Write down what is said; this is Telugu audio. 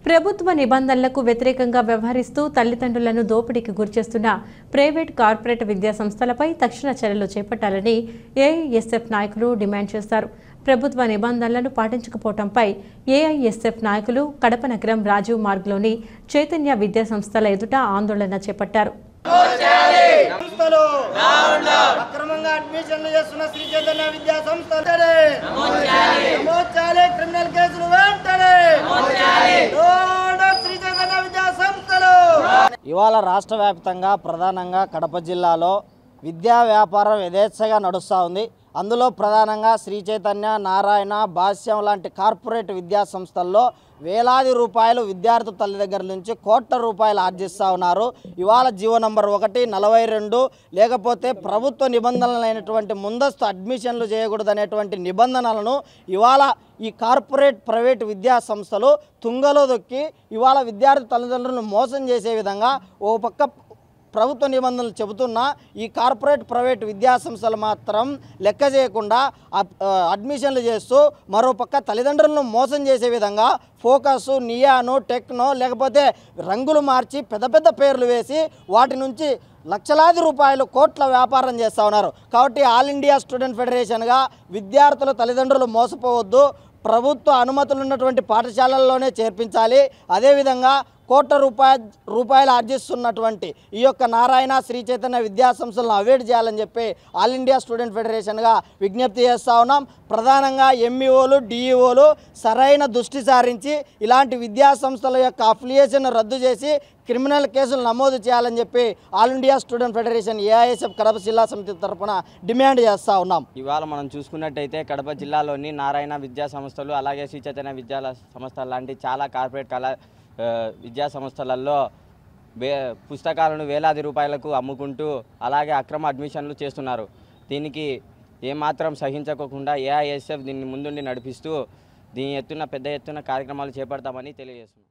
ప్రభుత్వ నిబంధనలకు వ్యతిరేకంగా వ్యవహరిస్తూ తల్లిదండ్రులను దోపిడీకి గురిచేస్తున్న ప్రైవేట్ కార్పొరేట్ విద్యా సంస్థలపై తక్షణ చర్యలు చేపట్టాలని ఏఐఎస్ఎఫ్ నాయకులు డిమాండ్ చేశారు. ప్రభుత్వ నిబంధనలను పాటించకపోవడంపై ఏఐఎస్ఎఫ్ నాయకులు కడప నగరం రాజీవ్ మార్గ్లోని చైతన్య విద్యా సంస్థల ఎదుట ఆందోళన చేపట్టారు. అక్రమంగా అడ్మిషన్లు చేస్తున్న శ్రీ చైతన్య విద్యా సంస్థలు క్రిమినల్ కేసులు వెంటనే శ్రీ చైతన్య విద్యా సంస్థలు. ఇవాళ రాష్ట్ర వ్యాప్తంగా ప్రధానంగా కడప జిల్లాలో విద్యా వ్యాపారం యథేచ్ఛగా నడుస్తూ ఉంది. అందులో ప్రధానంగా శ్రీ చైతన్య, నారాయణ, భాష్యం లాంటి కార్పొరేట్ విద్యా సంస్థల్లో వేలాది రూపాయలు విద్యార్థి తల్లి దగ్గర నుంచి కోట్ల రూపాయలు ఆర్జిస్తూ ఉన్నారు. ఇవాళ జీవో నంబర్ 1, 42 లేకపోతే ప్రభుత్వ నిబంధనలైనటువంటి ముందస్తు అడ్మిషన్లు చేయకూడదనేటువంటి నిబంధనలను ఇవాళ ఈ కార్పొరేట్ ప్రైవేట్ విద్యా సంస్థలు తుంగలో దొక్కి ఇవాళ విద్యార్థి తల్లిదండ్రులను మోసం చేసే విధంగా ఓ పక్క ప్రభుత్వ నిబంధనలు చెబుతున్నా ఈ కార్పొరేట్ ప్రైవేట్ విద్యా సంస్థలు మాత్రం లెక్క చేయకుండా అడ్మిషన్లు చేస్తూ మరోపక్క తల్లిదండ్రులను మోసం చేసే విధంగా ఫోకస్, నియాను, టెక్నో లేకపోతే రంగులు మార్చి పెద్ద పెద్ద పేర్లు వేసి వాటి నుంచి లక్షలాది రూపాయలు కోట్ల వ్యాపారం చేస్తూ ఉన్నారు. కాబట్టి ఆల్ ఇండియా స్టూడెంట్ ఫెడరేషన్గా విద్యార్థుల తల్లిదండ్రులు మోసపోవద్దు, ప్రభుత్వ అనుమతులు ఉన్నటువంటి పాఠశాలల్లోనే చేర్పించాలి. అదేవిధంగా కోట్ల రూపాయలు ఆర్జిస్తున్నటువంటి ఈ యొక్క నారాయణ, శ్రీ చైతన్య విద్యా సంస్థలను అవాయిడ్ చేయాలని చెప్పి ఆల్ ఇండియా స్టూడెంట్ ఫెడరేషన్గా విజ్ఞప్తి చేస్తూ ఉన్నాం. ప్రధానంగా ఎంఈఓలు, డిఈఓలు సరైన దృష్టి సారించి ఇలాంటి విద్యా సంస్థల యొక్క అఫిలియేషన్ రద్దు చేసి క్రిమినల్ కేసులు నమోదు చేయాలని చెప్పి all India student federation AISF Kadapa జిల్లా సమితి తరఫున డిమాండ్ చేస్తూ ఉన్నాం. ఇవాళ మనం చూసుకున్నట్టయితే కడప జిల్లాలోని నారాయణ విద్యా సంస్థలు, అలాగే శ్రీ చైతన్య విద్యా సంస్థలు లాంటి చాలా కార్పొరేట్ విద్యా సంస్థలలో పుస్తకాలను వేలాది రూపాయలకు అమ్ముకుంటూ అలాగే అక్రమ అడ్మిషన్లు చేస్తున్నారు. దీనికి ఏమాత్రం సహించకుండా ఏఐఎస్ఎఫ్ దీన్ని ముందుండి నడిపిస్తూ పెద్ద ఎత్తున కార్యక్రమాలు చేపడతామని తెలియజేస్తున్నాం.